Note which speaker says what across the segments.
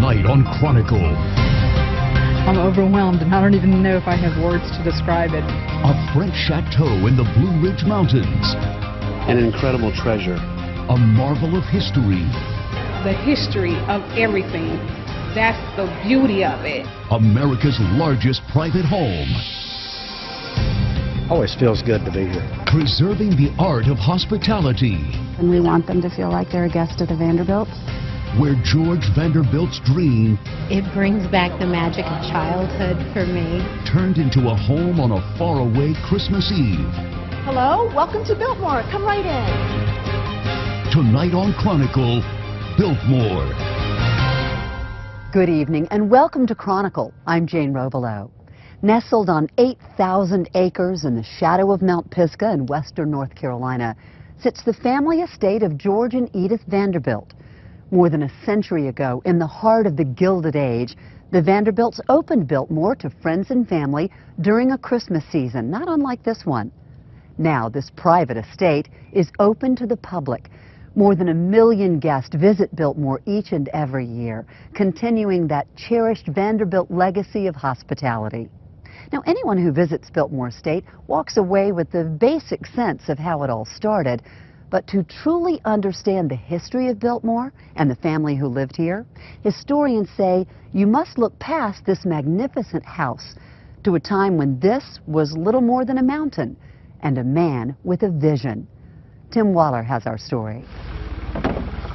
Speaker 1: Tonight on Chronicle.
Speaker 2: I'm overwhelmed and I don't even know if I have words to describe it.
Speaker 1: A French chateau in the Blue Ridge Mountains.
Speaker 3: An incredible treasure.
Speaker 1: A marvel of history.
Speaker 4: The history of everything. That's the beauty of it.
Speaker 1: America's largest private home.
Speaker 5: Always feels good to be here.
Speaker 1: Preserving the art of hospitality.
Speaker 6: And we want them to feel like they're a guest of the Vanderbilts.
Speaker 1: Where George Vanderbilt's dream,
Speaker 7: it brings back the magic of childhood for me,
Speaker 1: turned into a home on a faraway Christmas Eve.
Speaker 8: Hello, welcome to Biltmore. Come right in.
Speaker 1: Tonight on Chronicle, Biltmore.
Speaker 9: Good evening and welcome to Chronicle. I'm Jane Robelo. Nestled on 8,000 acres in the shadow of Mount Pisgah in western North Carolina sits the family estate of George and Edith Vanderbilt. More than a century ago, in the heart of the Gilded Age, the Vanderbilts opened Biltmore to friends and family during a Christmas season, not unlike this one. Now, this private estate is open to the public. More than 1 million guests visit Biltmore each and every year, continuing that cherished Vanderbilt legacy of hospitality. Now, anyone who visits Biltmore Estate walks away with the basic sense of how it all started. But to truly understand the history of Biltmore and the family who lived here, historians say you must look past this magnificent house to a time when this was little more than a mountain and a man with a vision. Tim Waller has our story.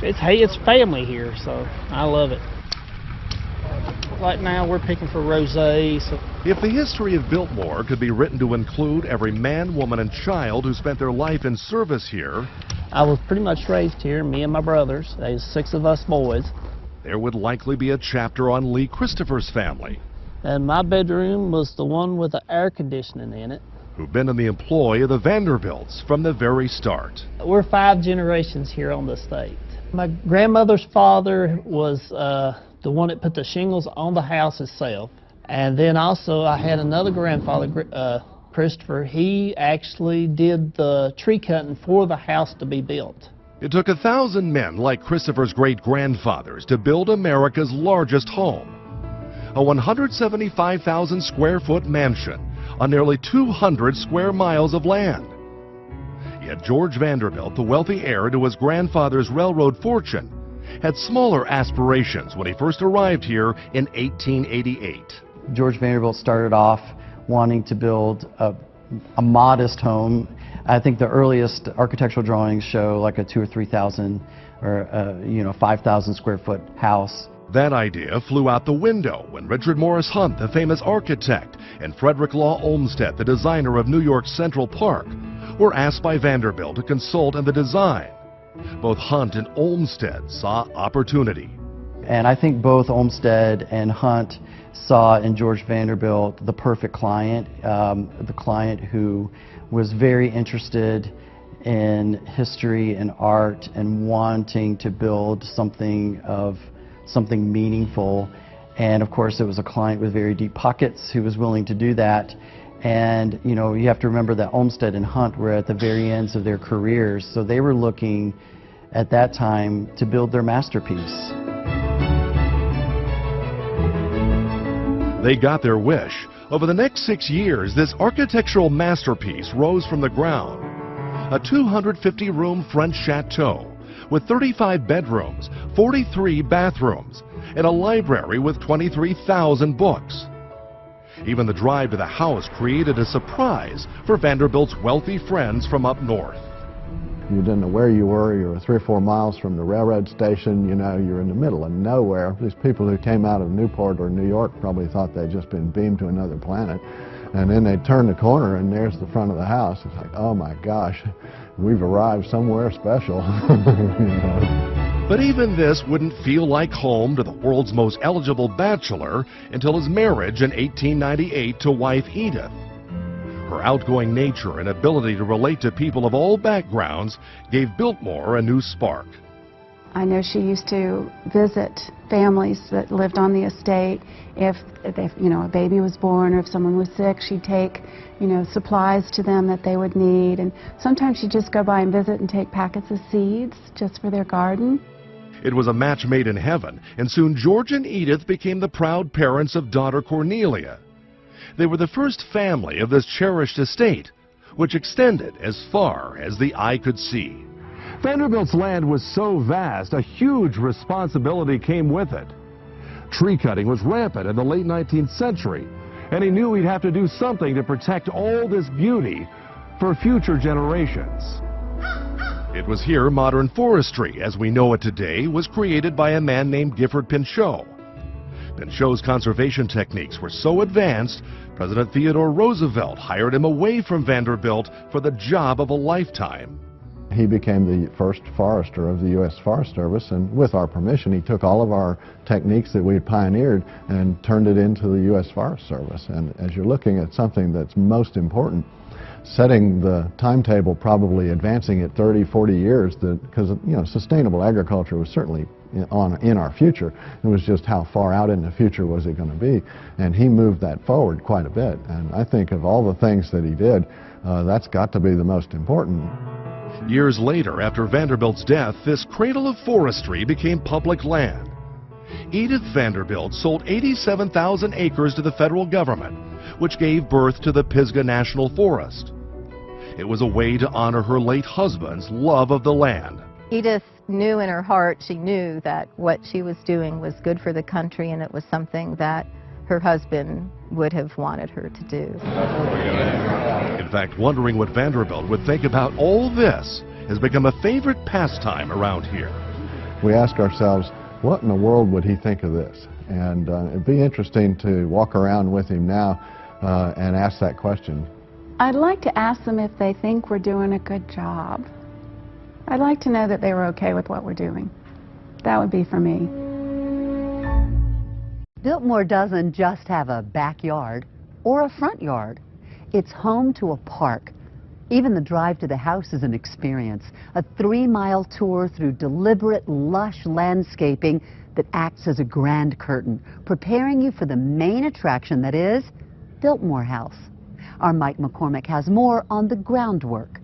Speaker 10: It's family here, so I love it. Right now we're picking for rosé. So.
Speaker 11: If the history of Biltmore could be written to include every man, woman, and child who spent their life in service here,
Speaker 10: I was pretty much raised here, me and my brothers. There's 6 of us boys.
Speaker 11: There would likely be a chapter on Lee Christopher's family.
Speaker 10: And my bedroom was the one with the air conditioning in it.
Speaker 11: Who've been in the employ of the Vanderbilts from the very start.
Speaker 10: We're 5 generations here on the estate. My grandmother's father was the one that put the shingles on the house itself. And then also I had another grandfather, Christopher. He actually did the tree cutting for the house to be built.
Speaker 11: It took 1,000 men like Christopher's great-grandfathers to build America's largest home. A 175,000 square foot mansion on nearly 200 square miles of land. Yet George Vanderbilt, the wealthy heir to his grandfather's railroad fortune, had smaller aspirations when he first arrived here in 1888.
Speaker 12: George Vanderbilt started off wanting to build a modest home. I think the earliest architectural drawings show like a 2,000 or 3,000 or 5,000 square foot house.
Speaker 11: That idea flew out the window when Richard Morris Hunt, the famous architect, and Frederick Law Olmsted, the designer of New York's Central Park, were asked by Vanderbilt to consult in the design. Both Hunt and Olmsted saw opportunity.
Speaker 12: And I think both Olmsted and Hunt saw in George Vanderbilt the perfect client, the client who was very interested in history and art and wanting to build something meaningful. And of course it was a client with very deep pockets who was willing to do that. And you know, you have to remember that Olmsted and Hunt were at the very ends of their careers, so they were looking at that time to build their masterpiece.
Speaker 11: They got their wish. Over the next 6 years, this architectural masterpiece rose from the ground. A 250-room French chateau with 35 bedrooms, 43 bathrooms, and a library with 23,000 books. Even the drive to the house created a surprise for Vanderbilt's wealthy friends from up north.
Speaker 13: You didn't know where you were. You were 3 or 4 miles from the railroad station. You know, you're in the middle of nowhere. These people who came out of Newport or New York probably thought they'd just been beamed to another planet. And then they turn the corner and there's the front of the house. It's like, oh my gosh, we've arrived somewhere special. You know?
Speaker 11: But even this wouldn't feel like home to the world's most eligible bachelor until his marriage in 1898 to wife Edith. Her outgoing nature and ability to relate to people of all backgrounds gave Biltmore a new spark.
Speaker 6: I know she used to visit families that lived on the estate. If a baby was born or if someone was sick, she'd take, supplies to them that they would need. And sometimes she'd just go by and visit and take packets of seeds just for their garden.
Speaker 11: It was a match made in heaven, and soon George and Edith became the proud parents of daughter Cornelia. They were the first family of this cherished estate, which extended as far as the eye could see.
Speaker 5: Vanderbilt's land was so vast, a huge responsibility came with it. Tree cutting was rampant in the late 19th century, and he knew he'd have to do something to protect all this beauty for future generations.
Speaker 11: It was here modern forestry, as we know it today, was created by a man named Gifford Pinchot. Pinchot's conservation techniques were so advanced, President Theodore Roosevelt hired him away from Vanderbilt for the job of a lifetime.
Speaker 13: He became the first forester of the U.S. Forest Service, and with our permission, he took all of our techniques that we had pioneered and turned it into the U.S. Forest Service. And as you're looking at something that's most important, setting the timetable, probably advancing it 30, 40 years, because sustainable agriculture was certainly in our future. It was just how far out in the future was it going to be, and he moved that forward quite a bit. And I think of all the things that he did, that's got to be the most important.
Speaker 11: Years later, after Vanderbilt's death, this cradle of forestry became public land. Edith Vanderbilt sold 87,000 acres to the federal government, which gave birth to the Pisgah National Forest. It was a way to honor her late husband's love of the land.
Speaker 14: Edith knew in her heart, she knew that what she was doing was good for the country, and it was something that her husband would have wanted her to do.
Speaker 11: In fact, wondering what Vanderbilt would think about all this has become a favorite pastime around here.
Speaker 13: We ask ourselves, what in the world would he think of this? And it'd be interesting to walk around with him now and ask that question.
Speaker 6: I'd like to ask them if they think we're doing a good job. I'd like to know that they were okay with what we're doing. That would be for me.
Speaker 9: Biltmore doesn't just have a backyard or a front yard. It's home to a park. Even the drive to the house is an experience, a 3-mile tour through deliberate, lush landscaping that acts as a grand curtain, preparing you for the main attraction that is Biltmore House. Our Mike McCormick has more on the groundwork.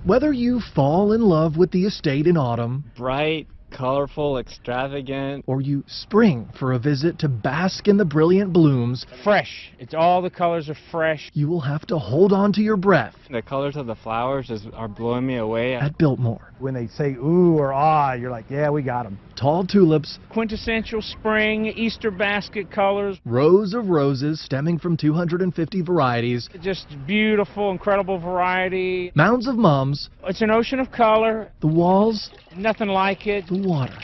Speaker 15: Whether you fall in love with the estate in autumn,
Speaker 16: bright, colorful, extravagant,
Speaker 15: or you spring for a visit to bask in the brilliant blooms,
Speaker 17: fresh. It's all the colors are fresh.
Speaker 15: You will have to hold on to your breath.
Speaker 16: The colors of the flowers are blowing me away.
Speaker 15: At Biltmore.
Speaker 18: When they say ooh or ah, you're like, yeah, we got them.
Speaker 15: Tall tulips,
Speaker 17: quintessential spring, Easter basket colors,
Speaker 15: rows of roses stemming from 250 varieties,
Speaker 17: just beautiful, incredible variety,
Speaker 15: mounds of mums,
Speaker 17: it's an ocean of color,
Speaker 15: the walls,
Speaker 17: nothing like it,
Speaker 15: the water.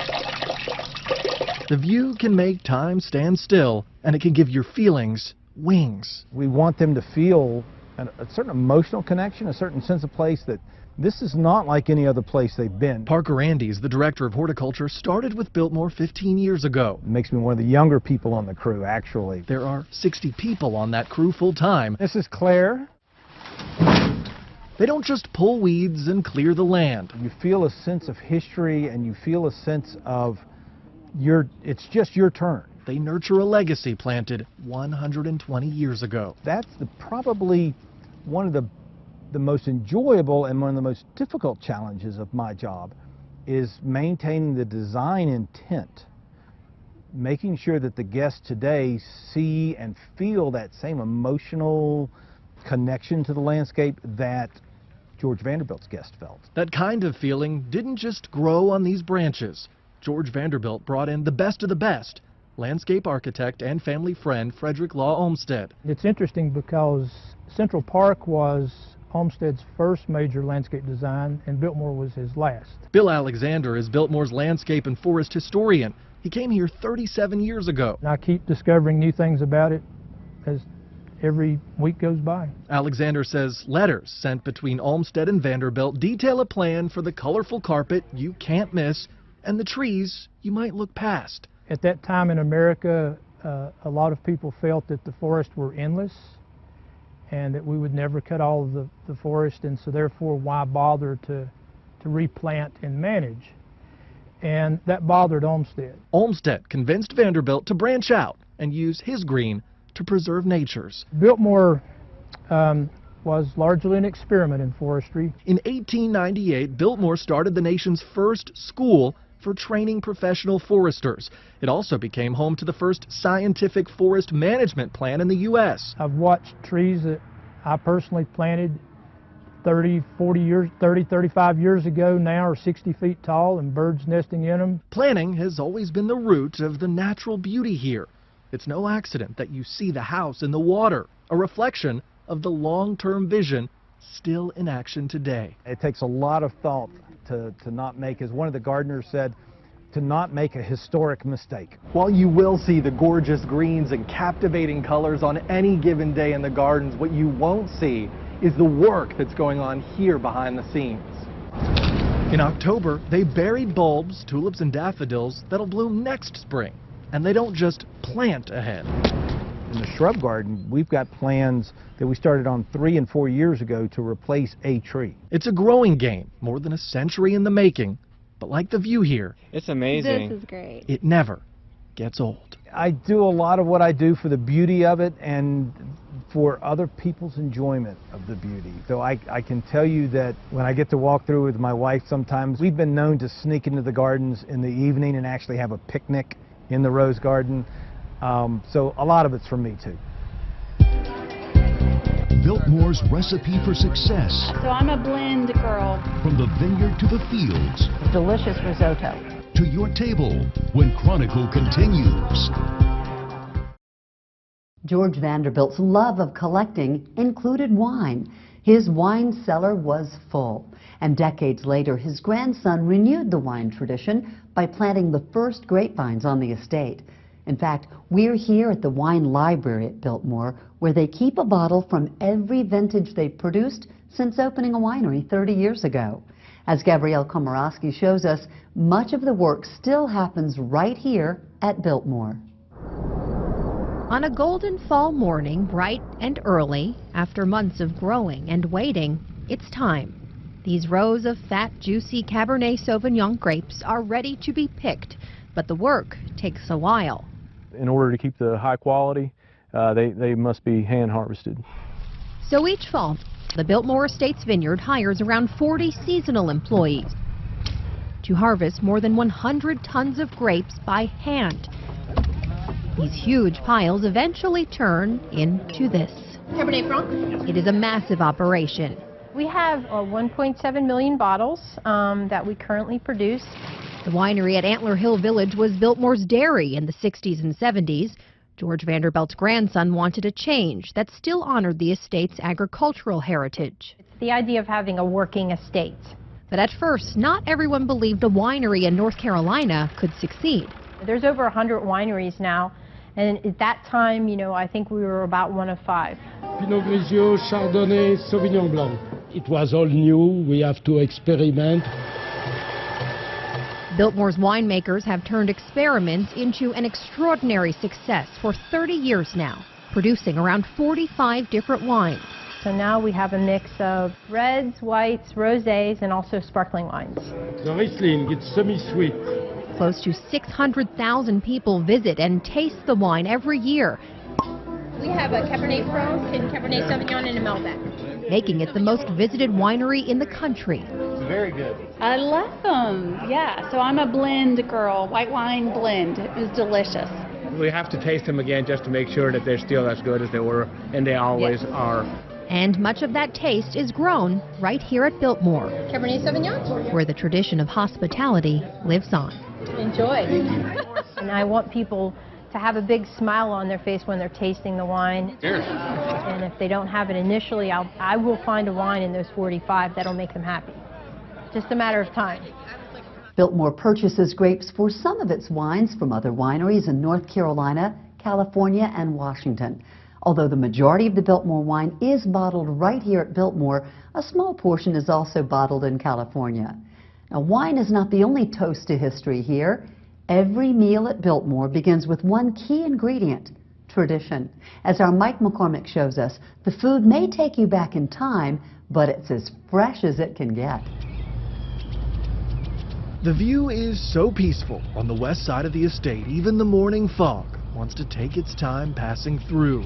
Speaker 15: The view can make time stand still, and it can give your feelings wings.
Speaker 18: We want them to feel a certain emotional connection, a certain sense of place that this is not like any other place they've been.
Speaker 15: Parker Andes, the director of horticulture, started with Biltmore 15 years ago.
Speaker 18: It makes me one of the younger people on the crew, actually.
Speaker 15: There are 60 people on that crew full-time.
Speaker 18: This is Claire.
Speaker 15: They don't just pull weeds and clear the land.
Speaker 18: You feel a sense of history, and you feel a sense of it's just your turn.
Speaker 15: They nurture a legacy planted 120 years ago.
Speaker 18: That's probably one of the most enjoyable and one of the most difficult challenges of my job is maintaining the design intent, making sure that the guests today see and feel that same emotional connection to the landscape that George Vanderbilt's guests felt.
Speaker 15: That kind of feeling didn't just grow on these branches. George Vanderbilt brought in the best of the best, landscape architect and family friend Frederick Law Olmsted.
Speaker 19: It's interesting because Central Park was Olmsted's first major landscape design, and Biltmore was his last.
Speaker 15: Bill Alexander is Biltmore's landscape and forest historian. He came here 37 years ago.
Speaker 19: And I keep discovering new things about it as every week goes by.
Speaker 15: Alexander says letters sent between Olmsted and Vanderbilt detail a plan for the colorful carpet you can't miss and the trees you might look past.
Speaker 19: At that time in America, a lot of people felt that the forests were endless and that we would never cut all of the forest, and so therefore why bother to replant and manage? And that bothered Olmsted.
Speaker 15: Olmsted convinced Vanderbilt to branch out and use his green to preserve nature's.
Speaker 19: Biltmore was largely an experiment in forestry.
Speaker 15: In 1898, Biltmore started the nation's first school for training professional foresters. It also became home to the first scientific forest management plan in the U.S.
Speaker 19: I've watched trees that I personally planted 35 years ago now are 60 feet tall and birds nesting in them.
Speaker 15: Planning has always been the root of the natural beauty here. It's no accident that you see the house in the water, a reflection of the long-term vision still in action today.
Speaker 18: It takes a lot of thought to not make, as one of the gardeners said, to not make a historic mistake.
Speaker 15: While you will see the gorgeous greens and captivating colors on any given day in the gardens, what you won't see is the work that's going on here behind the scenes. In October, they buried bulbs, tulips and daffodils that'll bloom next spring. And they don't just plant ahead.
Speaker 18: In the shrub garden, we've got plans that we started on 3 and 4 years ago to replace a tree.
Speaker 15: It's a growing game, more than a century in the making. But like the view here,
Speaker 16: it's amazing.
Speaker 7: This is great.
Speaker 15: It never gets old.
Speaker 18: I do a lot of what I do for the beauty of it and for other people's enjoyment of the beauty. So I can tell you that when I get to walk through with my wife sometimes, we've been known to sneak into the gardens in the evening and actually have a picnic in the rose garden. So a lot of it's for me too.
Speaker 1: Biltmore's recipe for success.
Speaker 20: So I'm a blend girl.
Speaker 1: From the vineyard to the fields.
Speaker 14: Delicious risotto.
Speaker 1: To your table when Chronicle continues.
Speaker 9: George Vanderbilt's love of collecting included wine. His wine cellar was full. And decades later, his grandson renewed the wine tradition by planting the first grapevines on the estate. In fact, we're here at the Wine Library at Biltmore, where they keep a bottle from every vintage they've produced since opening a winery 30 years ago. As Gabrielle Komorowski shows us, much of the work still happens right here at Biltmore.
Speaker 21: On a golden fall morning, bright and early, after months of growing and waiting, it's time. These rows of fat, juicy Cabernet Sauvignon grapes are ready to be picked, but the work takes a while.
Speaker 22: In order to keep the high quality, they must be hand harvested.
Speaker 21: So each fall, the Biltmore Estates Vineyard hires around 40 seasonal employees to harvest more than 100 tons of grapes by hand. These huge piles eventually turn into this.
Speaker 14: Cabernet Franc?
Speaker 21: It is a massive operation.
Speaker 14: We have 1.7 million bottles that we currently produce.
Speaker 21: The winery at Antler Hill Village was Biltmore's dairy in the 60s and 70s. George Vanderbilt's grandson wanted a change that still honored the estate's agricultural heritage.
Speaker 14: It's the idea of having a working estate.
Speaker 21: But at first, not everyone believed a winery in North Carolina could succeed.
Speaker 14: There's over 100 wineries now, and at that time, you know, I think we were about one of 5.
Speaker 23: Pinot Grigio, Chardonnay, Sauvignon Blanc. It was all new. We have to experiment.
Speaker 21: Biltmore's winemakers have turned experiments into an extraordinary success for 30 years now, producing around 45 different wines.
Speaker 14: So now we have a mix of reds, whites, rosés, and also sparkling wines.
Speaker 23: The Riesling, it's semi-sweet.
Speaker 21: Close to 600,000 people visit and taste the wine every year.
Speaker 14: We have a Cabernet Franc and Cabernet Sauvignon and a Malbec.
Speaker 21: Making it the most visited winery in the country.
Speaker 15: Very good.
Speaker 20: I love them. Yeah, so I'm a blend girl. White wine blend. It was delicious.
Speaker 17: We have to taste them again just to make sure that they're still as good as they were, and they always are.
Speaker 21: And much of that taste is grown right here at Biltmore,
Speaker 14: Cabernet Sauvignon?
Speaker 21: where the tradition of hospitality lives on.
Speaker 14: Enjoy. And I want people to have a big smile on their face when they're tasting the wine.
Speaker 23: Cheers.
Speaker 14: And if they don't have it initially, I will find a wine in those 45 that'll make them happy. Just a matter of time.
Speaker 9: Biltmore purchases grapes for some of its wines from other wineries in North Carolina, California, and Washington. Although the majority of the Biltmore wine is bottled right here at Biltmore, a small portion is also bottled in California. Now, wine is not the only toast to history here. Every meal at Biltmore begins with one key ingredient: tradition. As our Mike McCormick shows us, the food may take you back in time, but it's as fresh as it can get.
Speaker 15: The view is so peaceful on the west side of the estate, even the morning fog wants to take its time passing through.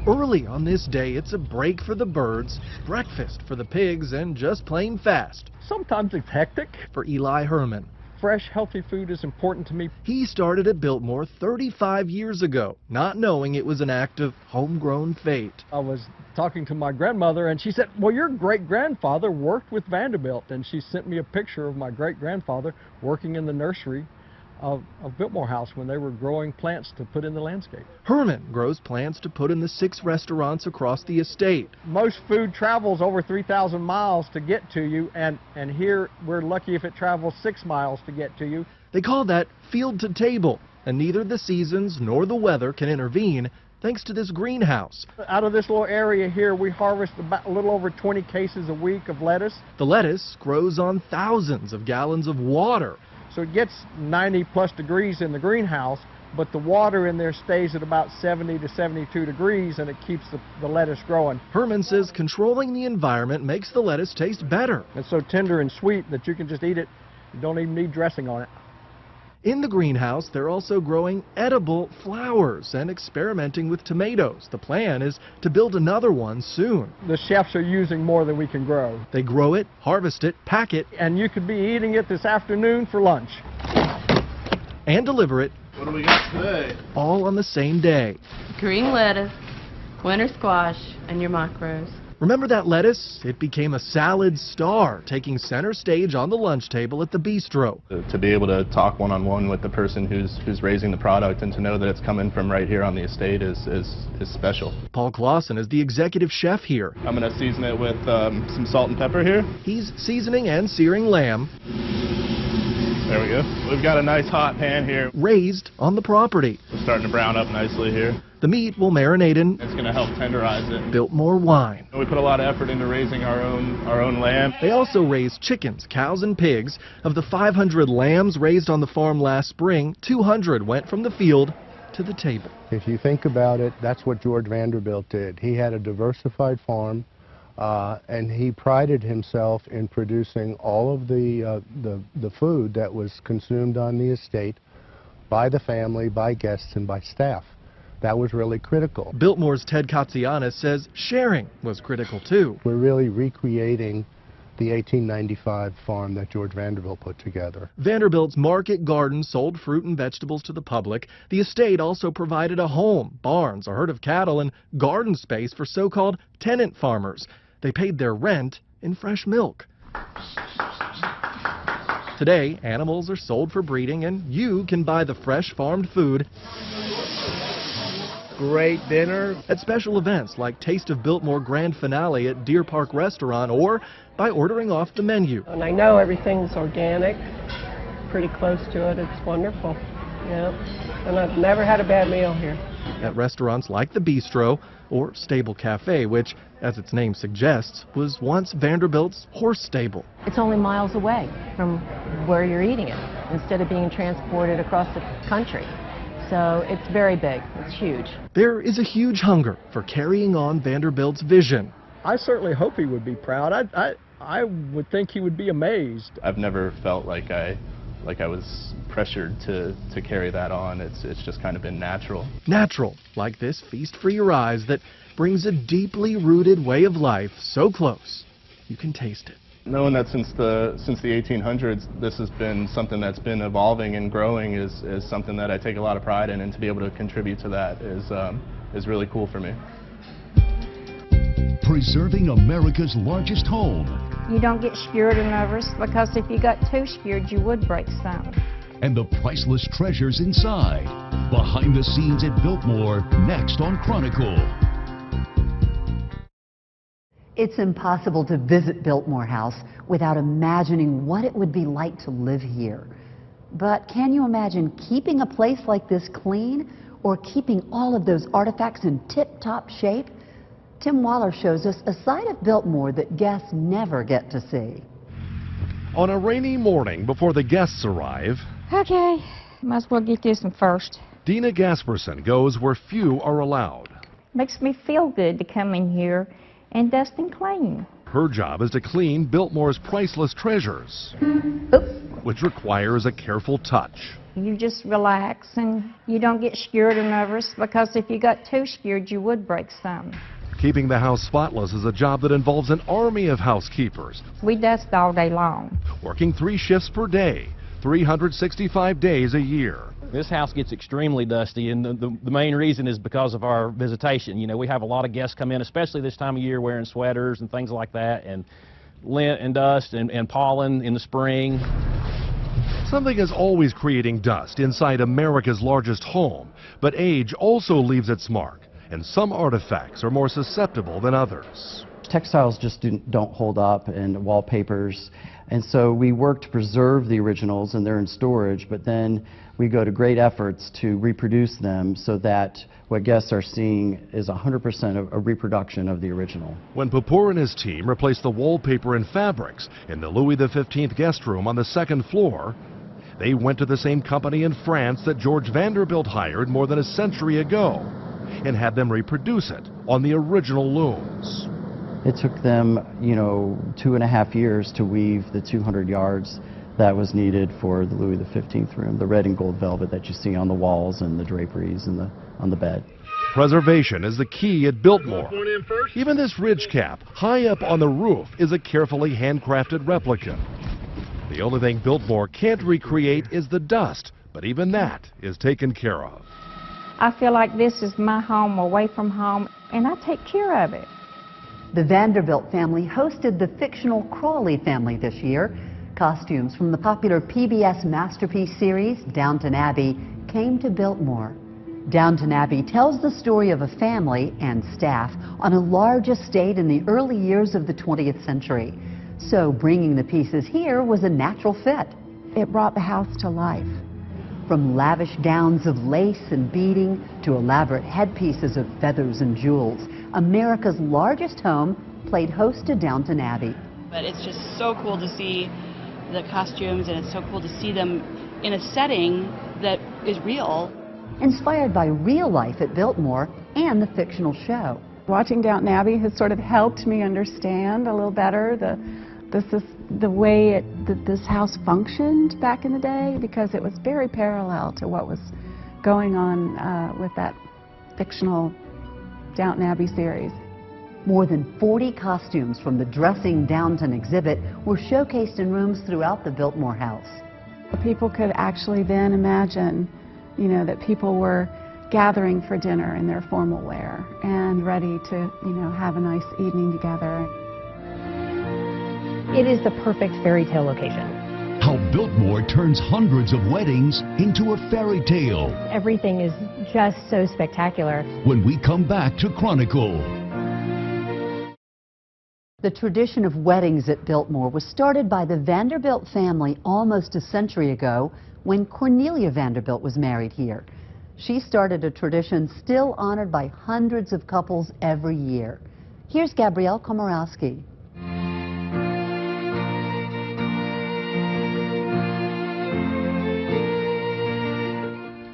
Speaker 15: Early on this day, it's a break for the birds, breakfast for the pigs, and just plain fast.
Speaker 2: Sometimes it's hectic.
Speaker 15: For Eli Herman.
Speaker 2: Fresh, healthy food is important to me.
Speaker 15: He started at Biltmore 35 years ago, not knowing it was an act of homegrown fate.
Speaker 2: I was talking to my grandmother, and she said, well, your great-grandfather worked with Vanderbilt, and she sent me a picture of my great-grandfather working in the nursery of Biltmore House when they were growing plants to put in the landscape.
Speaker 15: Herman grows plants to put in the 6 restaurants across the estate.
Speaker 2: Most food travels over 3,000 miles to get to you, and here we're lucky if it travels 6 miles to get to you.
Speaker 15: They call that field to table, and neither the seasons nor the weather can intervene thanks to this greenhouse.
Speaker 2: Out of this little area here, we harvest about a little over 20 cases a week of lettuce.
Speaker 15: The lettuce grows on thousands of gallons of water.
Speaker 2: So it gets 90+ degrees in the greenhouse, but the water in there stays at about 70 to 72 degrees, and it keeps the lettuce growing.
Speaker 15: Herman says controlling the environment makes the lettuce taste better.
Speaker 2: It's so tender and sweet that you can just eat it. You don't even need dressing on it.
Speaker 15: In the greenhouse, they're also growing edible flowers and experimenting with tomatoes. The plan is to build another one soon.
Speaker 2: The chefs are using more than we can grow.
Speaker 15: They grow it, harvest it, pack it,
Speaker 2: and you could be eating it this afternoon for lunch.
Speaker 15: And deliver it.
Speaker 3: What do we got today?
Speaker 15: All on the same day.
Speaker 4: Green lettuce, winter squash, and your macros.
Speaker 15: Remember that lettuce? It became a salad star, taking center stage on the lunch table at the bistro.
Speaker 3: To be able to talk one-on-one with the person who's raising the product and to know that it's coming from right here on the estate is special.
Speaker 15: Paul Clausen is the executive chef here.
Speaker 3: I'm going to season it with some salt and pepper here.
Speaker 15: He's seasoning and searing lamb.
Speaker 3: There we go. We've got a nice hot pan here.
Speaker 15: Raised on the property.
Speaker 3: It's starting to brown up nicely here.
Speaker 15: The meat will marinate in.
Speaker 3: It's going to help tenderize it.
Speaker 15: Biltmore wine.
Speaker 3: We put a lot of effort into raising our own lamb.
Speaker 15: They also raise chickens, cows, and pigs. Of the 500 lambs raised on the farm last spring, 200 went from the field to the table.
Speaker 13: If you think about it, that's what George Vanderbilt did. He had a diversified farm. And he prided himself in producing all of the food that was consumed on the estate by the family, by guests, and by staff. That was really critical.
Speaker 15: Biltmore's Ted Katsianis says sharing was critical too.
Speaker 13: We're really recreating the 1895 farm that George Vanderbilt put together.
Speaker 15: Vanderbilt's market garden sold fruit and vegetables to the public. The estate also provided a home, barns, a herd of cattle, and garden space for so-called tenant farmers. They paid their rent in fresh milk. Today, animals are sold for breeding, and you can buy the fresh farmed food.
Speaker 2: Great dinner.
Speaker 15: At special events like Taste of Biltmore Grand Finale at Deer Park Restaurant, or by ordering off the menu.
Speaker 24: And I know everything's organic, pretty close to it. It's wonderful. Yeah. And I've never had a bad meal here.
Speaker 15: At restaurants like the Bistro or Stable Cafe, which, as its name suggests, was once Vanderbilt's horse stable.
Speaker 14: It's only miles away from where you're eating it, instead of being transported across the country. So it's very big. It's huge.
Speaker 15: There is a huge hunger for carrying on Vanderbilt's vision.
Speaker 2: I certainly hope he would be proud. I would think he would be amazed.
Speaker 3: I've never felt like I was pressured to carry that on. It's just kind of been natural.
Speaker 15: Natural, like this feast for your eyes that brings a deeply rooted way of life so close you can taste it.
Speaker 3: Knowing that since the 1800s, this has been something that's been evolving and growing is something that I take a lot of pride in, and to be able to contribute to that is really cool for me.
Speaker 1: Preserving America's largest home.
Speaker 25: You don't get scared or nervous, because if you got too scared, you would break some.
Speaker 1: And the priceless treasures inside. Behind the scenes at Biltmore, next on Chronicle.
Speaker 9: It's impossible to visit Biltmore House without imagining what it would be like to live here. But can you imagine keeping a place like this clean, or keeping all of those artifacts in tip-top shape? Tim Waller shows us a side of Biltmore that guests never get to see.
Speaker 11: On a rainy morning before the guests arrive,
Speaker 25: Okay, might as well get this one first.
Speaker 11: Dina Gasperson goes where few are allowed.
Speaker 25: Makes me feel good to come in here and dust and clean.
Speaker 11: Her job is to clean Biltmore's priceless treasures, which requires a careful touch.
Speaker 25: You just relax and you don't get scared or nervous, because if you got too scared, you would break some.
Speaker 11: Keeping the house spotless is a job that involves an army of housekeepers,
Speaker 25: We dust all day long.
Speaker 11: working 3 shifts per day, 365 days a year.
Speaker 5: This house gets extremely dusty, and the main reason is because of our visitation. You know, we have a lot of guests come in, especially this time of year, wearing sweaters and things like that, and lint and dust and pollen in the spring.
Speaker 11: Something is always creating dust inside America's largest home, but age also leaves its mark, and some artifacts are more susceptible than others.
Speaker 6: Textiles just don't hold up, and wallpapers, and so we work to preserve the originals, and they're in storage, but then we go to great efforts to reproduce them so that what guests are seeing is 100% a reproduction of the original.
Speaker 11: When Papour and his team replaced the wallpaper and fabrics in the Louis XV guest room on the 2nd floor, they went to the same company in France that George Vanderbilt hired more than a century ago and had them reproduce it on the original looms.
Speaker 6: It took them, 2.5 years to weave the 200 yards that was needed for the Louis XV room, the red and gold velvet that you see on the walls and the draperies and on the bed.
Speaker 11: Preservation is the key at Biltmore. Even this ridge cap high up on the roof is a carefully handcrafted replica. The only thing Biltmore can't recreate is the dust, but even that is taken care of.
Speaker 25: I feel like this is my home away from home, and I take care of it.
Speaker 9: The Vanderbilt family hosted the fictional Crawley family this year. Costumes from the popular PBS masterpiece series, Downton Abbey, came to Biltmore. Downton Abbey tells the story of a family and staff on a large estate in the early years of the 20th century. So bringing the pieces here was a natural fit.
Speaker 25: It brought the house to life.
Speaker 9: From lavish gowns of lace and beading to elaborate headpieces of feathers and jewels, America's largest home played host to Downton Abbey.
Speaker 8: But it's just so cool to see the costumes, and it's so cool to see them in a setting that is real.
Speaker 9: Inspired by real life at Biltmore and the fictional show.
Speaker 25: Watching Downton Abbey has sort of helped me understand a little better the way that this house functioned back in the day, because it was very parallel to what was going on with that fictional Downton Abbey series.
Speaker 9: More than 40 costumes from the Dressing Downton exhibit were showcased in rooms throughout the Biltmore house.
Speaker 25: People could actually then imagine, that people were gathering for dinner in their formal wear and ready to, have a nice evening together.
Speaker 10: It is the perfect fairy tale location.
Speaker 1: How Biltmore turns hundreds of weddings into a fairy tale.
Speaker 10: Everything is just so spectacular.
Speaker 1: When we come back to Chronicle.
Speaker 9: The tradition of weddings at Biltmore was started by the Vanderbilt family almost a century ago when Cornelia Vanderbilt was married here. She started a tradition still honored by hundreds of couples every year. Here's Gabrielle Komorowski.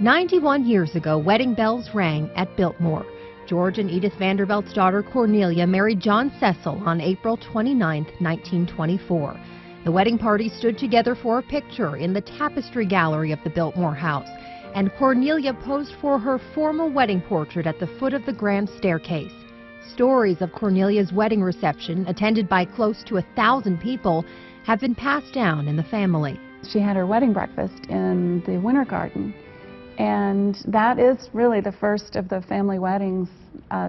Speaker 21: 91 years ago, wedding bells rang at Biltmore. George and Edith Vanderbilt's daughter Cornelia married John Cecil on April 29, 1924. The wedding party stood together for a picture in the tapestry gallery of the Biltmore house, and Cornelia posed for her formal wedding portrait at the foot of the grand staircase. Stories of Cornelia's wedding reception, attended by close to 1,000 people, have been passed down in the family.
Speaker 25: She had her wedding breakfast in the Winter Garden, and that is really the first of the family weddings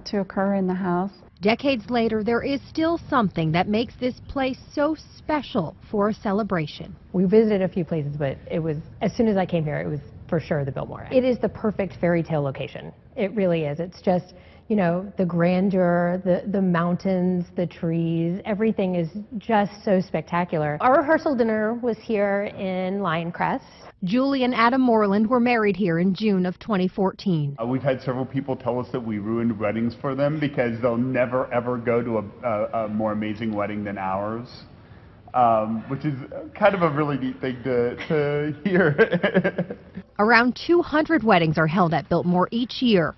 Speaker 25: to occur in the house.
Speaker 21: Decades later, there is still something that makes this place so special for a celebration.
Speaker 10: We visited a few places, but it was, as soon as I came here, it was for sure the Biltmore. It is the perfect fairy tale location. It really is. It's just, you know, the grandeur, the mountains, the trees, everything is just so spectacular. Our rehearsal dinner was here in Lioncrest.
Speaker 21: Julie and Adam Moreland were married here in June of 2014.
Speaker 12: We've had several people tell us that we ruined weddings for them because they'll never ever go to a more amazing wedding than ours, which is kind of a really neat thing to hear.
Speaker 21: Around 200 weddings are held at Biltmore each year.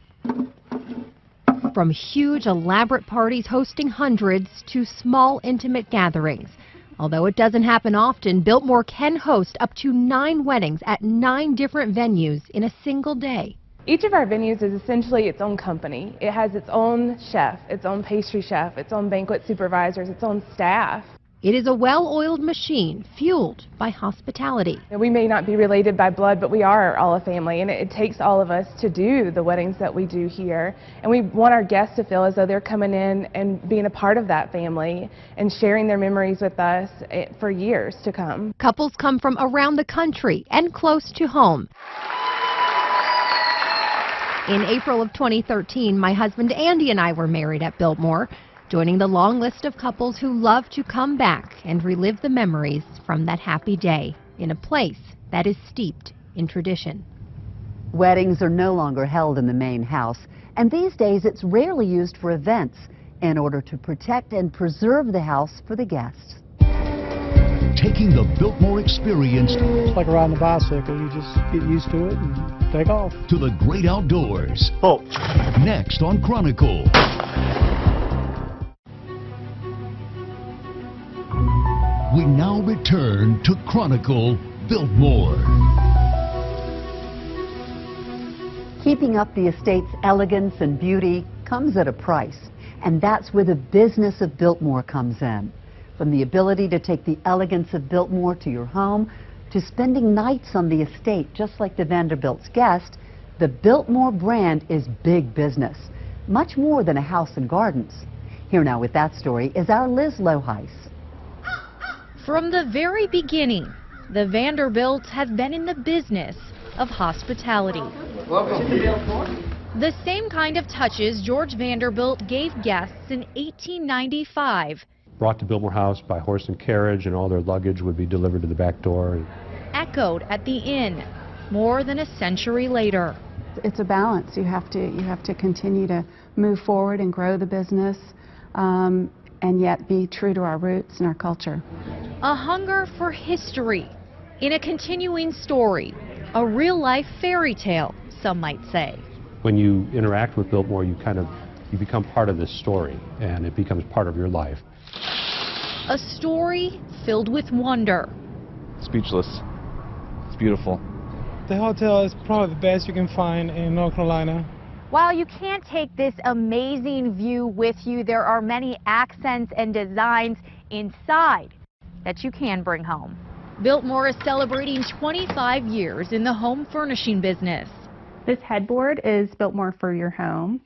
Speaker 21: From huge, elaborate parties hosting hundreds to small, intimate gatherings. Although it doesn't happen often, Biltmore can host up to 9 weddings at 9 different venues in a single day.
Speaker 7: Each of our venues is essentially its own company. It has its own chef, its own pastry chef, its own banquet supervisors, its own staff.
Speaker 21: It is a well-oiled machine fueled by hospitality.
Speaker 7: We may not be related by blood, but we are all a family, and it takes all of us to do the weddings that we do here. And we want our guests to feel as though they're coming in and being a part of that family and sharing their memories with us for years to come.
Speaker 21: Couples come from around the country and close to home. In April of 2013, my husband Andy and I were married at Biltmore, joining the long list of couples who love to come back and relive the memories from that happy day in a place that is steeped in tradition.
Speaker 9: Weddings are no longer held in the main house, and these days it's rarely used for events in order to protect and preserve the house for the guests.
Speaker 1: Taking the Biltmore experience,
Speaker 16: it's like riding a bicycle. You just get used to it and take off.
Speaker 1: To the great outdoors. Next on Chronicle. We now return to Chronicle Biltmore.
Speaker 9: Keeping up the estate's elegance and beauty comes at a price, and that's where the business of Biltmore comes in. From the ability to take the elegance of Biltmore to your home, to spending nights on the estate just like the Vanderbilt's guest, the Biltmore brand is big business, much more than a house and gardens. Here now with that story is our Liz Loheis.
Speaker 18: From the very beginning, the Vanderbilts have been in the business of hospitality.
Speaker 19: Welcome to Biltmore.
Speaker 18: The same kind of touches George Vanderbilt gave guests in 1895.
Speaker 22: Brought to Biltmore House by horse and carriage, and all their luggage would be delivered to the back door.
Speaker 18: Echoed at the inn more than a century later.
Speaker 25: It's a balance. You have to continue to move forward and grow the business, and yet be true to our roots and our culture.
Speaker 18: A hunger for history in a continuing story, a real-life fairy tale, some might say.
Speaker 22: When you interact with Biltmore, you become part of this story, and it becomes part of your life.
Speaker 18: A story filled with wonder.
Speaker 26: Speechless. It's beautiful.
Speaker 16: The hotel is probably the best you can find in North Carolina.
Speaker 27: While you can't take this amazing view with you, there are many accents and designs inside that you can bring home.
Speaker 18: Biltmore is celebrating 25 years in the home furnishing business.
Speaker 28: This headboard is Biltmore for your home.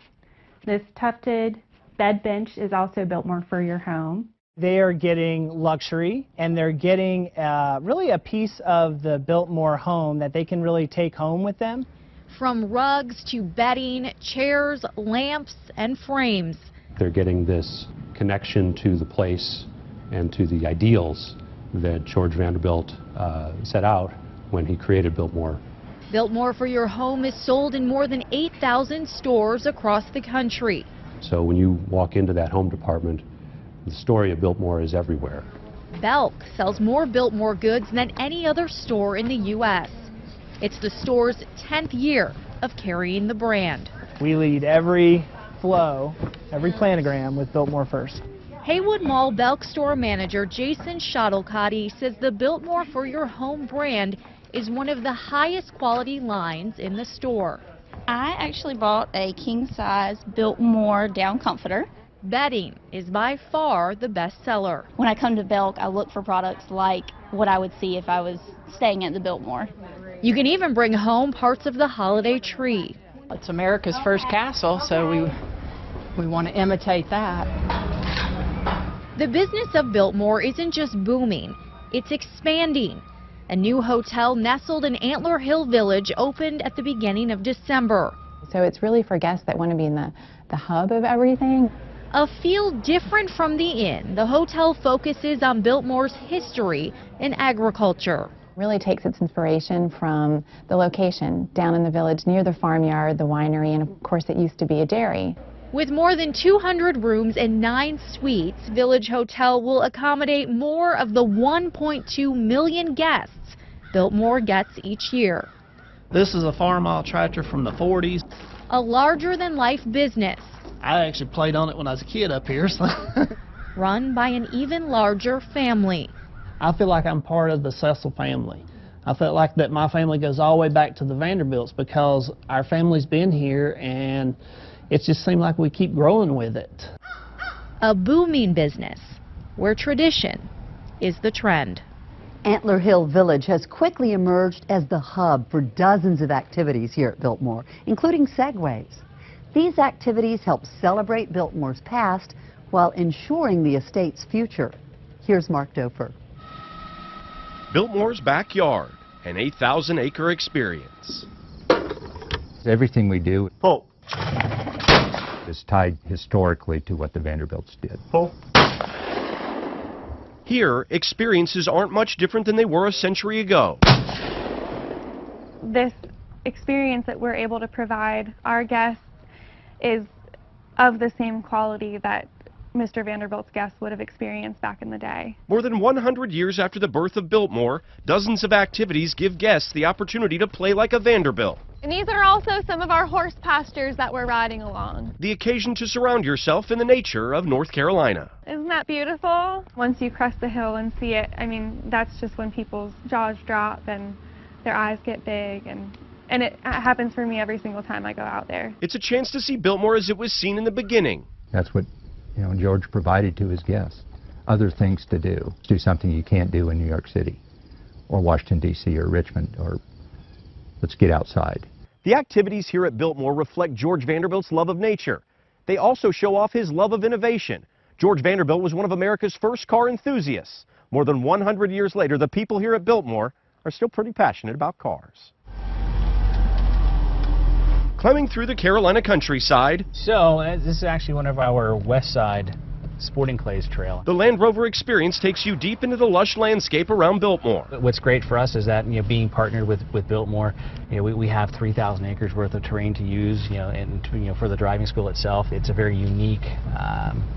Speaker 28: This tufted bed bench is also Biltmore for your home.
Speaker 29: They are getting luxury, and they're getting really a piece of the Biltmore home that they can really take home with them.
Speaker 18: From rugs to bedding, chairs, lamps, and frames.
Speaker 22: They're getting this connection to the place and to the ideals that George Vanderbilt set out when he created Biltmore.
Speaker 18: Biltmore for your home is sold in more than 8,000 stores across the country.
Speaker 22: So when you walk into that home department, the story of Biltmore is everywhere.
Speaker 18: Belk sells more Biltmore goods than any other store in the U.S. It's the store's 10th year of carrying the brand.
Speaker 29: We lead every flow, every planogram with Biltmore first.
Speaker 18: Haywood Mall Belk store manager Jason Shuttlecotty says the Biltmore for your home brand is one of the highest quality lines in the store.
Speaker 8: I actually bought a king-size Biltmore down comforter.
Speaker 18: Bedding is by far the best seller.
Speaker 8: When I come to Belk, I look for products like what I would see if I was staying at the Biltmore.
Speaker 18: You can even bring home parts of the holiday tree.
Speaker 30: It's America's first castle, so we want to imitate that.
Speaker 18: The business of Biltmore isn't just booming, it's expanding. A new hotel nestled in Antler Hill Village opened at the beginning of December.
Speaker 31: So it's really for guests that want to be in the hub of everything.
Speaker 18: A feel different from the inn, the hotel focuses on Biltmore's history and agriculture.
Speaker 31: Really takes its inspiration from the location down in the village near the farmyard, the winery, and of course it used to be a dairy.
Speaker 18: With more than 200 rooms and 9 suites, Village Hotel will accommodate more of the 1.2 million guests Biltmore gets each year.
Speaker 32: This is a farm-out tractor from the 40s.
Speaker 18: A larger-than-life business,
Speaker 2: I actually played on it when I was a kid up here. So.
Speaker 18: Run by an even larger family.
Speaker 2: I feel like I'm part of the Cecil family. I felt like that my family goes all the way back to the Vanderbilts because our family's been here and it just seemed like we keep growing with it.
Speaker 18: A booming business where tradition is the trend.
Speaker 9: Antler Hill Village has quickly emerged as the hub for dozens of activities here at Biltmore, including segways. These activities help celebrate Biltmore's past while ensuring the estate's future. Here's Mark Dofer.
Speaker 3: Biltmore's backyard, an 8,000-acre experience.
Speaker 4: Everything we do is tied historically to what the Vanderbilts did.
Speaker 3: Here, experiences aren't much different than they were a century ago.
Speaker 28: This experience that we're able to provide our guests is of the same quality that Mr. Vanderbilt's guests would have experienced back in the day.
Speaker 3: More than 100 years after the birth of Biltmore, dozens of activities give guests the opportunity to play like a Vanderbilt.
Speaker 28: And these are also some of our horse pastures that we're riding along.
Speaker 3: The occasion to surround yourself in the nature of North Carolina.
Speaker 28: Isn't that beautiful? Once you crest the hill and see it, I mean, that's just when people's jaws drop and their eyes get big, and it happens for me every single time I go out there.
Speaker 3: It's a chance to see Biltmore as it was seen in the beginning.
Speaker 4: That's what George provided to his guests. Other things to do something you can't do in New York City or Washington, D.C. or Richmond, or let's get outside.
Speaker 3: The activities here at Biltmore reflect George Vanderbilt's love of nature. They also show off his love of innovation. George Vanderbilt was one of America's first car enthusiasts. More than 100 years later, the people here at Biltmore are still pretty passionate about cars. Climbing through the Carolina countryside.
Speaker 5: So, this is actually one of our west side sporting clays trail.
Speaker 3: The Land Rover experience takes you deep into the lush landscape around Biltmore.
Speaker 5: What's great for us is that, being partnered with Biltmore, we have 3,000 acres worth of terrain to use, and for the driving school itself, it's a very unique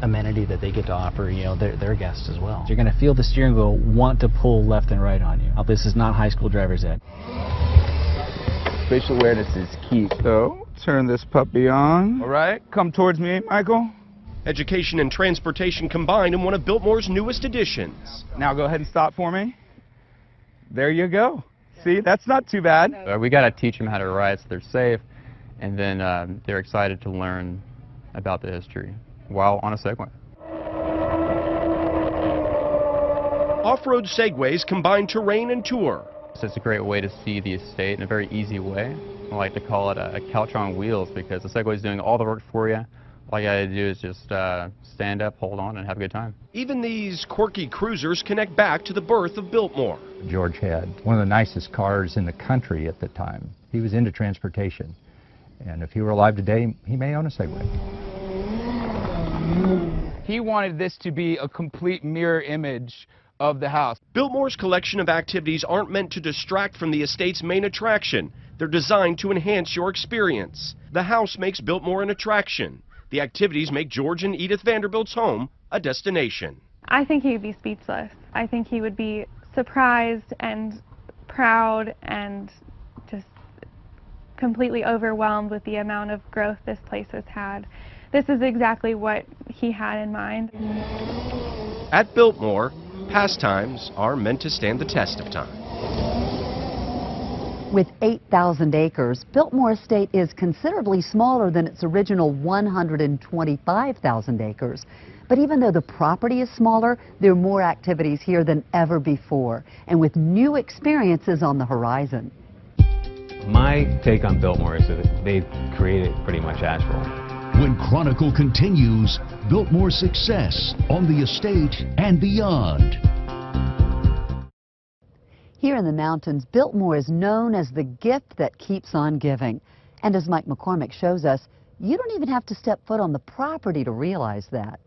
Speaker 5: amenity that they get to offer, their guests as well. You're going to feel the steering wheel want to pull left and right on you. This is not high school driver's ed.
Speaker 13: Spatial awareness is key. So, turn this puppy on. All right, come towards me, Michael.
Speaker 3: Education and transportation combined in one of Biltmore's newest additions.
Speaker 13: Now go ahead and stop for me. There you go. See, that's not too bad.
Speaker 14: We got to teach them how to ride so they're safe, and then they're excited to learn about the history while on a Segway.
Speaker 3: Off-road Segways combine terrain and tour.
Speaker 14: So it's a great way to see the estate in a very easy way. I like to call it a couch on wheels because the Segway is doing all the work for you. All you gotta do is just stand up, hold on, and have a good time.
Speaker 3: Even these quirky cruisers connect back to the birth of Biltmore.
Speaker 4: George had one of the nicest cars in the country at the time. He was into transportation. And if he were alive today, he may own a Segway.
Speaker 13: He wanted this to be a complete mirror image of the house.
Speaker 3: Biltmore's collection of activities aren't meant to distract from the estate's main attraction. They're designed to enhance your experience. The house makes Biltmore an attraction. The activities make George and Edith Vanderbilt's home a destination.
Speaker 28: I think he would be speechless. I think he would be surprised and proud and just completely overwhelmed with the amount of growth this place has had. This is exactly what he had in mind.
Speaker 3: At Biltmore, pastimes are meant to stand the test of time.
Speaker 9: With 8,000 acres, Biltmore Estate is considerably smaller than its original 125,000 acres. But even though the property is smaller, there are more activities here than ever before, and with new experiences on the horizon.
Speaker 15: My take on Biltmore is that they've created pretty much asphalt.
Speaker 1: When Chronicle continues, Biltmore's success on the estate and beyond.
Speaker 9: Here in the mountains, Biltmore is known as the gift that keeps on giving. And as Mike McCormick shows us, you don't even have to step foot on the property to realize that.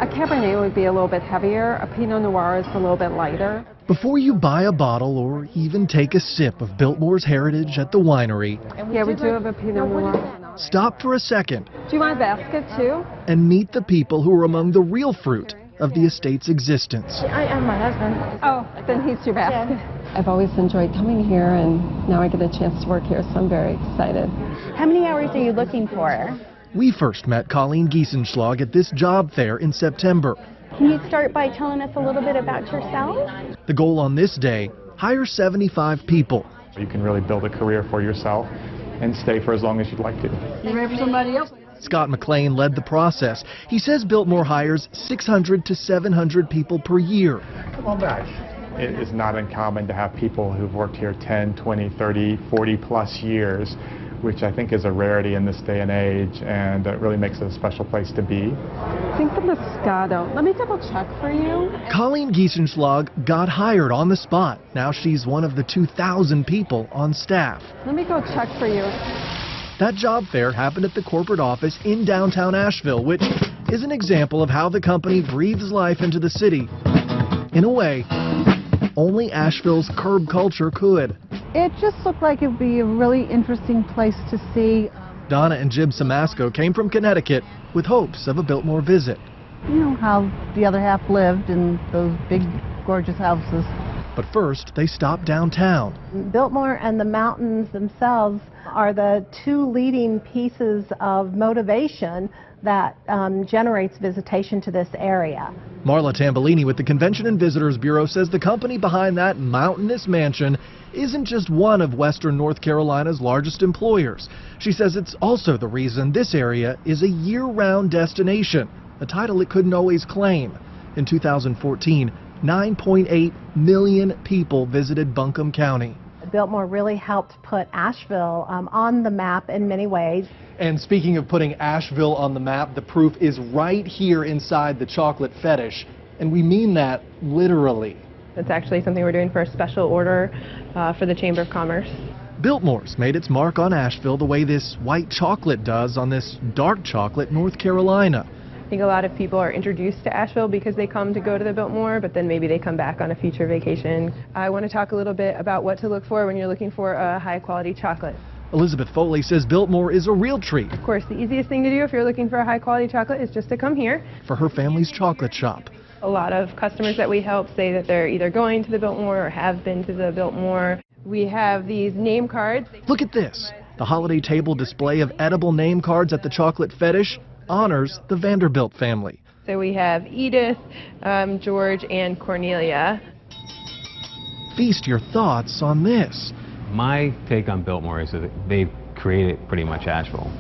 Speaker 25: A Cabernet would be a little bit heavier, a Pinot Noir is a little bit lighter.
Speaker 17: Before you buy a bottle or even take a sip of Biltmore's heritage at the winery,
Speaker 25: Yeah, we do have a Pinot Noir.
Speaker 17: stop for a second
Speaker 25: Do you want a basket too?
Speaker 17: and meet the people who are among the real fruit of the estate's existence.
Speaker 25: I am my husband. Oh, then he's your basket. I've always enjoyed coming here, and now I get a chance to work here, so I'm very excited.
Speaker 20: How many hours are you looking for?
Speaker 17: We first met Colleen Giesenschlag at this job fair in September.
Speaker 6: Can you start by telling us a little bit about yourself?
Speaker 17: The goal on this day, hire 75 people.
Speaker 7: You can really build a career for yourself and stay for as long as you'd like to.
Speaker 6: You ready for somebody else?
Speaker 17: Scott McLean led the process. He says Biltmore hires 600 to 700 people per year.
Speaker 7: Come on back. It is not uncommon to have people who've worked here 10, 20, 30, 40 plus years, which I think is a rarity in this day and age, and it really makes it a special place to be.
Speaker 6: I think the Moscato. Let me double check for you.
Speaker 17: Colleen Giesenschlag got hired on the spot. Now she's one of the 2,000 people on staff.
Speaker 6: Let me go check for you.
Speaker 17: That job fair happened at the corporate office in downtown Asheville, which is an example of how the company breathes life into the city. In a way, only Asheville's curb culture could.
Speaker 6: It just looked like it would be a really interesting place to see.
Speaker 17: Donna and Jib Samasco came from Connecticut with hopes of a Biltmore visit.
Speaker 6: You know how the other half lived in those big, gorgeous houses.
Speaker 17: But first, they stopped downtown.
Speaker 6: Biltmore and the mountains themselves are the two leading pieces of motivation that generates visitation to this area.
Speaker 17: Marla Tambellini with the Convention and Visitors Bureau says the company behind that mountainous mansion isn't just one of Western North Carolina's largest employers. She says it's also the reason this area is a year-round destination, a title it couldn't always claim. In 2014, 9.8 million people visited Buncombe County.
Speaker 6: Biltmore really helped put Asheville on the map in many ways.
Speaker 17: And speaking of putting Asheville on the map, the proof is right here inside the chocolate fetish. And we mean that literally.
Speaker 10: It's actually something we're doing for a special order for the Chamber of Commerce.
Speaker 17: Biltmore's made its mark on Asheville the way this white chocolate does on this dark chocolate North Carolina.
Speaker 10: I think a lot of people are introduced to Asheville because they come to go to the Biltmore, but then maybe they come back on a future vacation. I want to talk a little bit about what to look for when you're looking for a high-quality chocolate.
Speaker 17: Elizabeth Foley says Biltmore is a real treat.
Speaker 10: Of course, the easiest thing to do if you're looking for a high-quality chocolate is just to come here.
Speaker 17: For her family's chocolate shop.
Speaker 10: A lot of customers that we help say that they're either going to the Biltmore or have been to the Biltmore. We have these name cards.
Speaker 17: Look at this. The holiday table display of edible name cards at the chocolate fetish honors the Vanderbilt family.
Speaker 10: So we have Edith, George, and Cornelia.
Speaker 17: Feast your thoughts on this.
Speaker 15: My take on Biltmore is that they've created pretty much Asheville.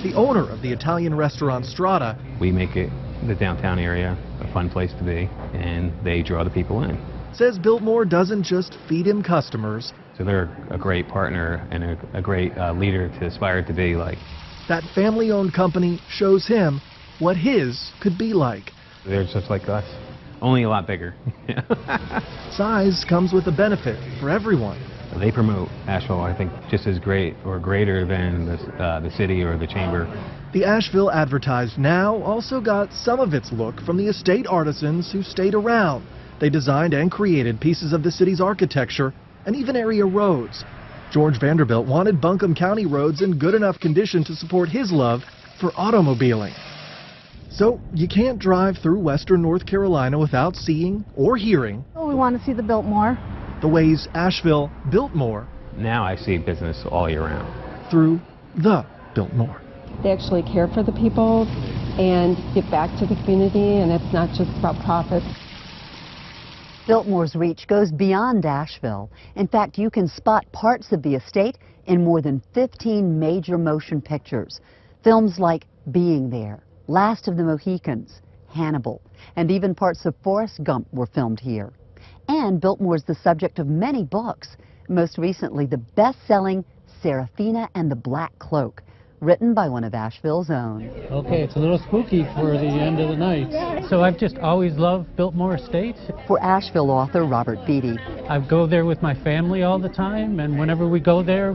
Speaker 17: The owner of the Italian restaurant Strata.
Speaker 15: We make it, the downtown area, a fun place to be, and they draw the people in.
Speaker 17: Says Biltmore doesn't just feed him customers.
Speaker 15: So they're a great partner and a great leader to aspire to be like.
Speaker 17: That family-owned company shows him what his could be like.
Speaker 15: They're just like us, only a lot bigger.
Speaker 17: Size comes with a benefit for everyone.
Speaker 15: They promote Asheville, I think, just as great or greater than the city or the chamber.
Speaker 17: The Asheville Advertised Now also got some of its look from the estate artisans who stayed around. They designed and created pieces of the city's architecture and even area roads. George Vanderbilt wanted Buncombe County roads in good enough condition to support his love for automobiling. So you can't drive through Western North Carolina without seeing or hearing.
Speaker 6: Oh, we want to see the Biltmore.
Speaker 17: The ways Asheville built more.
Speaker 15: Now I see business all year round.
Speaker 17: Through the Biltmore.
Speaker 6: They actually care for the people and give back to the community, and it's not just about profit.
Speaker 9: Biltmore's reach goes beyond Asheville. In fact, you can spot parts of the estate in more than 15 major motion pictures. Films like Being There, Last of the Mohicans, Hannibal, and even parts of Forrest Gump were filmed here. And Biltmore's the subject of many books, most recently the best-selling Seraphina and the Black Cloak, written by one of Asheville's own.
Speaker 11: Okay, it's a little spooky for the end of the night. So I've just always loved Biltmore Estate.
Speaker 9: For Asheville author Robert Beatty.
Speaker 11: I go there with my family all the time, and whenever we go there,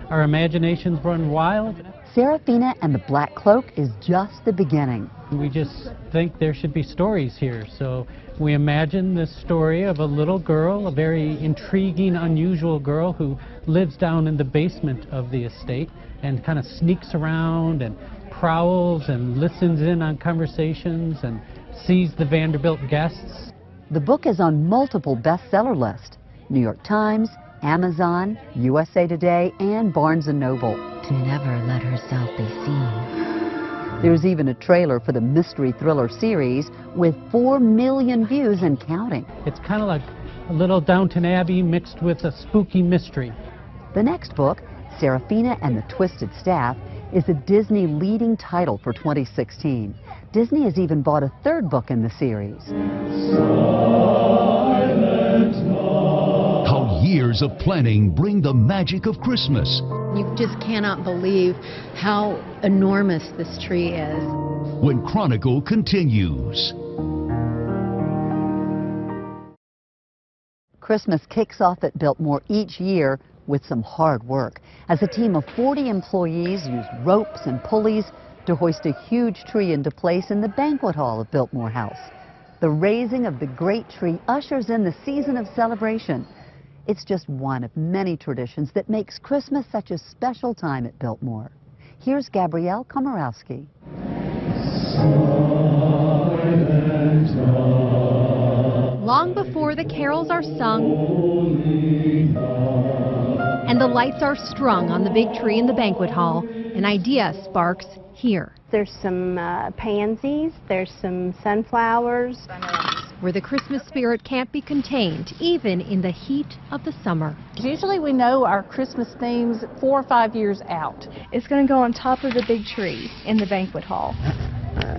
Speaker 11: our imaginations run wild.
Speaker 9: Seraphina and the Black Cloak is just the beginning.
Speaker 11: We just think there should be stories here, so we imagine this story of a little girl, a very intriguing, unusual girl who lives down in the basement of the estate and kind of sneaks around and prowls and listens in on conversations and sees the Vanderbilt guests.
Speaker 9: The book is on multiple bestseller lists: New York Times, Amazon, USA Today, and Barnes & Noble.
Speaker 12: to never let herself be seen.
Speaker 9: There's even a trailer for the mystery thriller series with 4 million views and counting.
Speaker 11: It's kind of like a little Downton Abbey mixed with a spooky mystery.
Speaker 9: The next book, Serafina and the Twisted Staff, is a Disney leading title for 2016. Disney has even bought a third book in the series.
Speaker 1: How years of planning bring the magic of Christmas.
Speaker 12: You just cannot believe how enormous this tree is.
Speaker 1: When Chronicle continues.
Speaker 9: Christmas kicks off at Biltmore each year with some hard work, as a team of 40 employees use ropes and pulleys to hoist a huge tree into place in the banquet hall of Biltmore House. The raising of the great tree ushers in the season of celebration. It's just one of many traditions that makes Christmas such a special time at Biltmore. Here's Gabrielle Komorowski.
Speaker 16: Long before the carols are sung and the lights are strung on the big tree in the banquet hall, an idea sparks here.
Speaker 19: There's some pansies, there's some sunflowers.
Speaker 16: Where the Christmas spirit can't be contained, even in the heat of the summer.
Speaker 20: Usually we know our Christmas themes 4 or 5 years out.
Speaker 28: It's going to go on top of the big tree in the banquet hall.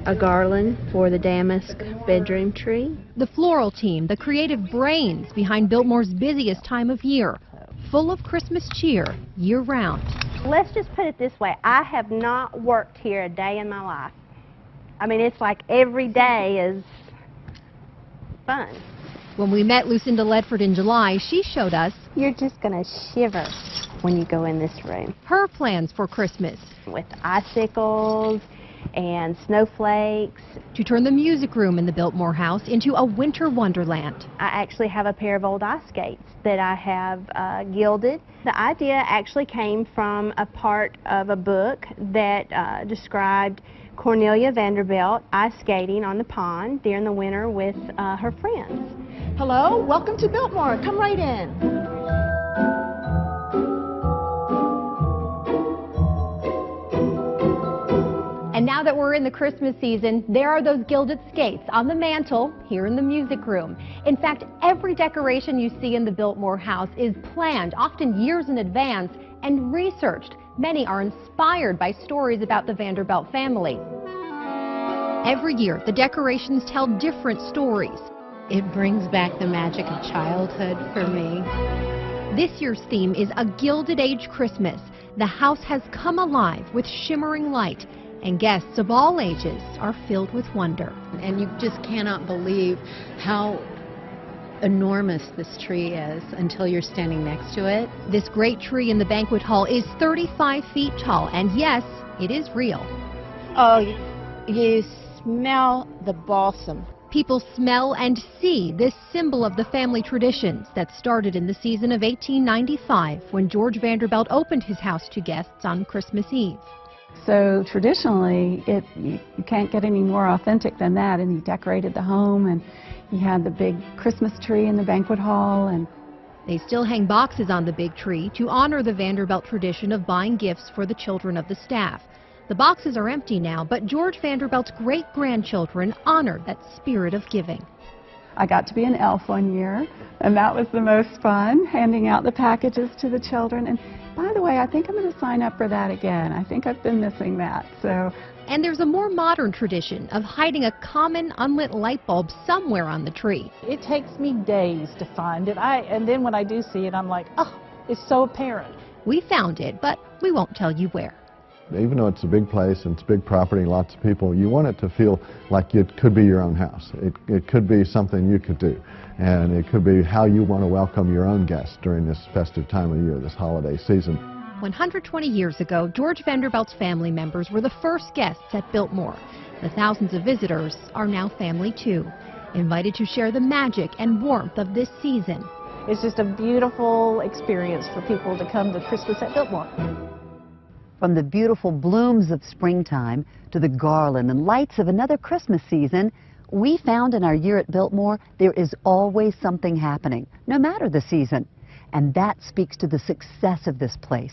Speaker 19: A garland for the damask bedroom tree.
Speaker 16: The floral team, the creative brains behind Biltmore's busiest time of year, full of Christmas cheer year-round.
Speaker 19: Let's just put it this way, I have not worked here a day in my life. I mean, it's like every day is fun.
Speaker 16: When we met Lucinda Ledford in July, she showed us
Speaker 19: you're just going to shiver when you go in this room.
Speaker 16: Her plans for Christmas.
Speaker 19: With icicles and snowflakes.
Speaker 16: To turn the music room in the Biltmore house into a winter wonderland.
Speaker 19: I actually have a pair of old ice skates that I have gilded. The idea actually came from a part of a book that described Cornelia Vanderbilt ice skating on the pond during the winter with her friends.
Speaker 20: Hello, welcome to Biltmore. Come right in.
Speaker 16: And now that we're in the Christmas season, there are those gilded skates on the mantle here in the music room. In fact, every decoration you see in the Biltmore house is planned, often years in advance, and researched. Many are inspired by stories about the Vanderbilt family. Every year, the decorations tell different stories.
Speaker 12: It brings back the magic of childhood for me.
Speaker 16: This year's theme is a Gilded Age Christmas. The house has come alive with shimmering light, and guests of all ages are filled with wonder.
Speaker 12: And you just cannot believe how enormous this tree is until you're standing next to it.
Speaker 16: This great tree in the banquet hall is 35 feet tall, and yes, it is real.
Speaker 20: Oh, you smell the balsam.
Speaker 16: People smell and see this symbol of the family traditions that started in the season of 1895 when George Vanderbilt opened his house to guests on Christmas Eve.
Speaker 25: So traditionally, you can't get any more authentic than that. And he decorated the home, and he had the big Christmas tree in the banquet hall. And
Speaker 16: they still hang boxes on the big tree to honor the Vanderbilt tradition of buying gifts for the children of the staff. The boxes are empty now, but George Vanderbilt's great-grandchildren honor that spirit of giving.
Speaker 25: I got to be an elf one year, and that was the most fun, handing out the packages to the children. And by the way, I think I'm going to sign up for that again. I think I've been missing that.
Speaker 16: And there's a more modern tradition of hiding a common unlit light bulb somewhere on the tree.
Speaker 20: It takes me days to find it. And then when I do see it, I'm like, oh, it's so apparent.
Speaker 16: We found it, but we won't tell you where.
Speaker 21: Even though it's a big place and it's a big property, lots of people, you want it to feel like it could be your own house. It could be something you could do. And it could be how you want to welcome your own guests during this festive time of year, this holiday season.
Speaker 16: 120 years ago, George Vanderbilt's family members were the first guests at Biltmore. The thousands of visitors are now family too, invited to share the magic and warmth of this season.
Speaker 20: It's just a beautiful experience for people to come to Christmas at Biltmore.
Speaker 9: From the beautiful blooms of springtime to the garland and lights of another Christmas season, we found in our year at Biltmore there is always something happening, no matter the season. And that speaks to the success of this place.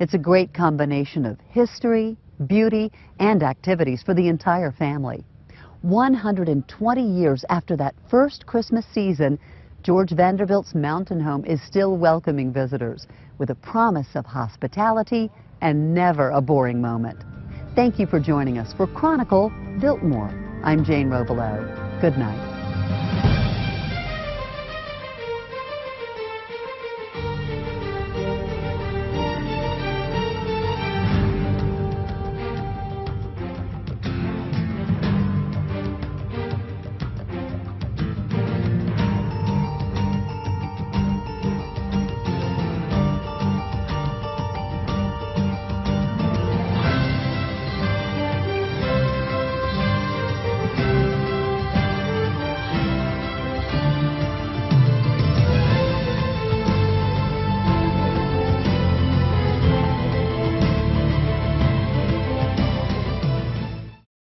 Speaker 9: It's a great combination of history, beauty, and activities for the entire family. 120 years after that first Christmas season, George Vanderbilt's mountain home is still welcoming visitors with a promise of hospitality and never a boring moment. Thank you for joining us for Chronicle Biltmore. I'm Jane Robelo. Good night.